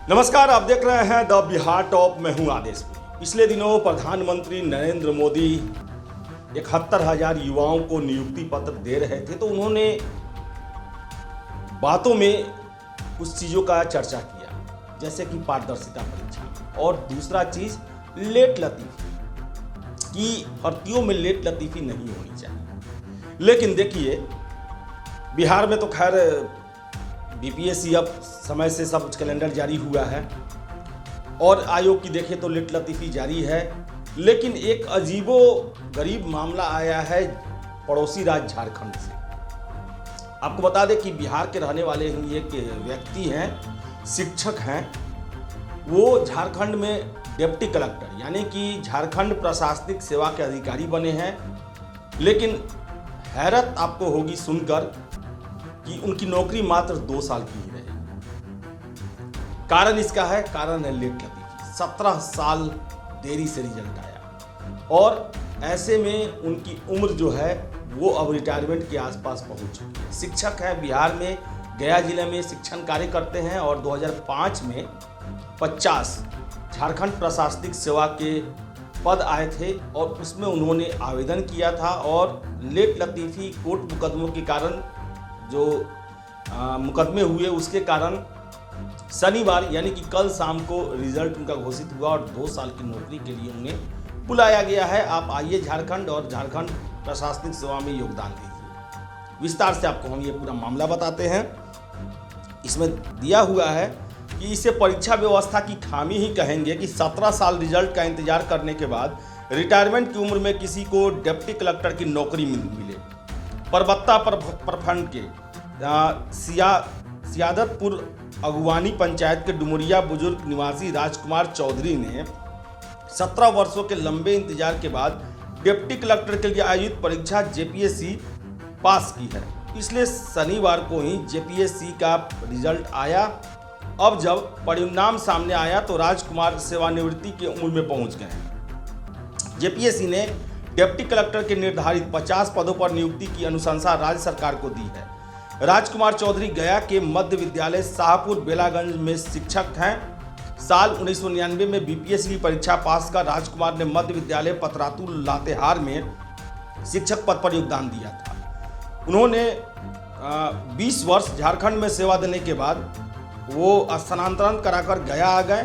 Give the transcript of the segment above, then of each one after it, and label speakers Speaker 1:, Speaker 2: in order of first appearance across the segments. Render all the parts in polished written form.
Speaker 1: नमस्कार, आप देख रहे हैं द बिहार टॉप। मैं हूं आदेश। पिछले दिनों प्रधानमंत्री नरेंद्र मोदी 71,000 युवाओं को नियुक्ति पत्र दे रहे थे, तो उन्होंने बातों में कुछ चीज़ों का चर्चा किया, जैसे कि पारदर्शिता परीक्षा और दूसरा चीज़ लेट लतीफ़ी, कि भर्तियों में लेट लतीफ़ी नहीं होनी चाहिए। लेकिन देखिए, बिहार में तो खैर बीपीएससी अब समय से सब कैलेंडर जारी हुआ है और आयोग की देखें तो लेट लतीफ़ी जारी है। लेकिन एक अजीबो गरीब मामला आया है पड़ोसी राज्य झारखंड से। आपको बता दें कि बिहार के रहने वाले ही एक व्यक्ति हैं, शिक्षक हैं। वो झारखंड में डिप्टी कलेक्टर यानी कि झारखंड प्रशासनिक सेवा के अधिकारी बने हैं। लेकिन हैरत आपको होगी सुनकर कि उनकी नौकरी मात्र 2 साल की ही रहेगी। कारण इसका है, कारण है लेट लतीफ़ी। 17 साल देरी से रिजल्ट आया और ऐसे में उनकी उम्र जो है वो अब रिटायरमेंट के आसपास पहुंच चुकी है। शिक्षक है, बिहार में गया जिले में शिक्षण कार्य करते हैं और 2005 में 50 झारखंड प्रशासनिक सेवा के पद आए थे और उसमें उन्होंने आवेदन किया था। और लेट लतीफ़ी कोर्ट मुकदमों के कारण जो मुकदमे हुए उसके कारण शनिवार यानी कि कल शाम को रिजल्ट उनका घोषित हुआ और 2 साल की नौकरी के लिए उन्हें बुलाया गया है। आप आइए झारखंड और झारखंड प्रशासनिक सेवा में योगदान दीजिए। विस्तार से आपको हम ये पूरा मामला बताते हैं। इसमें दिया हुआ है कि इसे परीक्षा व्यवस्था की खामी ही कहेंगे कि 17 साल रिजल्ट का इंतजार करने के बाद रिटायरमेंट की उम्र में किसी को डिप्टी कलेक्टर की नौकरी मिले। परबत्ता प्रखंड के सियादतपुर अगुवानी पंचायत के डुमरिया बुजुर्ग निवासी राजकुमार चौधरी ने 17 वर्षों के लंबे इंतजार के बाद डिप्टी कलेक्टर के लिए आयोजित परीक्षा जेपीएससी पास की है। पिछले शनिवार को ही जेपीएससी का रिजल्ट आया। अब जब परिणाम सामने आया तो राजकुमार सेवानिवृत्ति की उम्र में पहुंच गए हैं। जेपीएससी ने डिप्टी कलेक्टर के निर्धारित 50 पदों पर नियुक्ति की अनुशंसा राज्य सरकार को दी है। राजकुमार चौधरी गया के मध्य विद्यालय शाहपुर बेलागंज में शिक्षक हैं। साल 1999 में बीपीएससी की परीक्षा पास कर राजकुमार ने मध्य विद्यालय पतरातू लातेहार में शिक्षक पद पर योगदान दिया था। उन्होंने 20 वर्ष झारखंड में सेवा देने के बाद वो स्थानांतरण कराकर गया आ गए।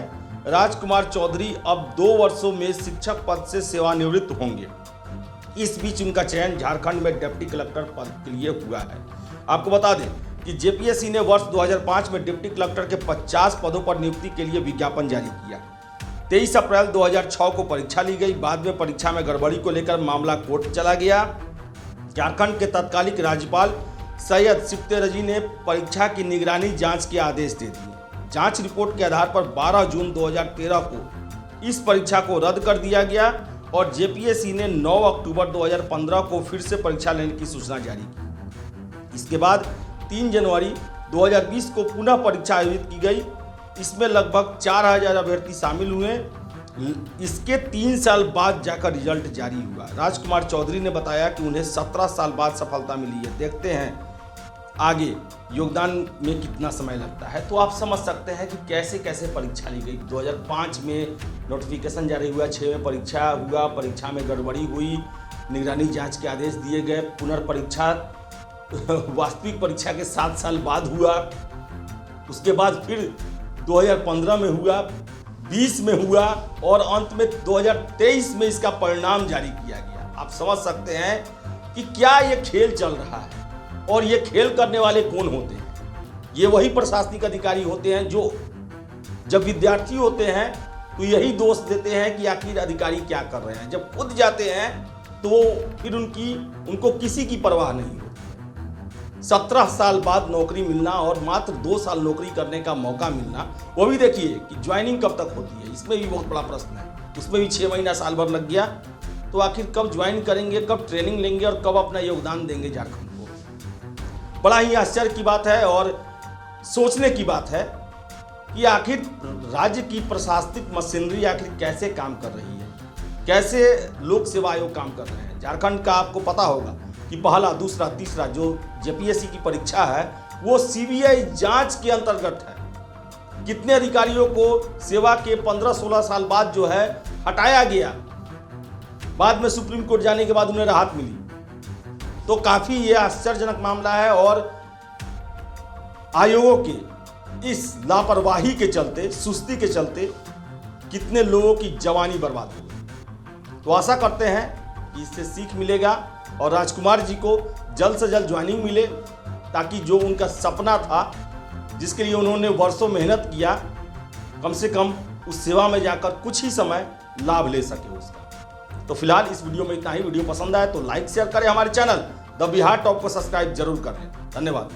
Speaker 1: राजकुमार चौधरी अब 2 वर्षों में शिक्षक पद से सेवानिवृत्त होंगे। इस बीच उनका चयन झारखंड में डिप्टी कलेक्टर पद के लिए हुआ है। आपको बता दें कि जेपीएससी ने वर्ष 2005 में डिप्टी कलेक्टर के 50 पदों पर नियुक्ति के लिए विज्ञापन जारी किया। 23 अप्रैल 2006 को परीक्षा ली गई। बाद में परीक्षा में गड़बड़ी को लेकर मामला कोर्ट चला गया। झारखंड के तत्कालीन राज्यपाल सैयद सिफ्तेरजी ने परीक्षा की निगरानी जांच के आदेश दे दिए। जांच रिपोर्ट के आधार पर 12 जून 2013 को इस परीक्षा को रद्द कर दिया गया और जेपीएससी ने 9 अक्टूबर 2015 को फिर से परीक्षा लेने की सूचना जारी की। इसके बाद 3 जनवरी 2020 को पुनः परीक्षा आयोजित की गई। इसमें लगभग 4,000 अभ्यर्थी शामिल हुए। इसके 3 साल बाद जाकर रिजल्ट जारी हुआ। राजकुमार चौधरी ने बताया कि उन्हें 17 साल बाद सफलता मिली है। देखते हैं आगे योगदान में कितना समय लगता है। तो आप समझ सकते हैं कि कैसे कैसे परीक्षा ली गई। 2005 में नोटिफिकेशन जारी हुआ, 6 में परीक्षा हुआ, परीक्षा में गड़बड़ी हुई, निगरानी जांच के आदेश दिए गए, पुनर्परीक्षा वास्तविक परीक्षा के 7 साल बाद हुआ। उसके बाद फिर 2015 में हुआ, 20 में हुआ और अंत में 2023 में इसका परिणाम जारी किया गया। आप समझ सकते हैं कि क्या ये खेल चल रहा है और ये खेल करने वाले कौन होते हैं। ये वही प्रशासनिक अधिकारी होते हैं जो जब विद्यार्थी होते हैं तो यही दोष देते हैं कि आखिर अधिकारी क्या कर रहे हैं। जब खुद जाते हैं तो फिर उनको किसी की परवाह नहीं होती। 17 साल बाद नौकरी मिलना और मात्र 2 साल नौकरी करने का मौका मिलना, वो भी देखिए कि ज्वाइनिंग कब तक होती है, इसमें भी बहुत बड़ा प्रश्न है। उसमें भी 6 महीना साल भर लग गया। तो आखिर कब ज्वाइन करेंगे, कब ट्रेनिंग लेंगे और कब अपना योगदान देंगे झारखंड को। बड़ा ही आश्चर्य की बात है और सोचने की बात है कि आखिर राज्य की प्रशासनिक मशीनरी आखिर कैसे काम कर रही है, कैसे लोक सेवा आयोग काम कर रहे हैं। झारखंड का आपको पता होगा कि पहला, दूसरा, तीसरा जो जेपीएससी की परीक्षा है वो सीबीआई जांच के अंतर्गत है। कितने अधिकारियों को सेवा के 15-16 साल बाद जो है हटाया गया, बाद में सुप्रीम कोर्ट जाने के बाद उन्हें राहत मिली। तो काफी यह आश्चर्यजनक मामला है और आयोगों के इस लापरवाही के चलते, सुस्ती के चलते कितने लोगों की जवानी बर्बाद हो गई। तो आशा करते हैं कि इससे सीख मिलेगा और राजकुमार जी को जल्द से जल्द ज्वाइनिंग मिले, ताकि जो उनका सपना था, जिसके लिए उन्होंने वर्षों मेहनत किया, कम से कम उस सेवा में जाकर कुछ ही समय लाभ ले सके उसका। तो फिलहाल इस वीडियो में इतना ही। वीडियो पसंद आए तो लाइक शेयर करें, हमारे चैनल द बिहार टॉप को सब्सक्राइब जरूर करें। धन्यवाद।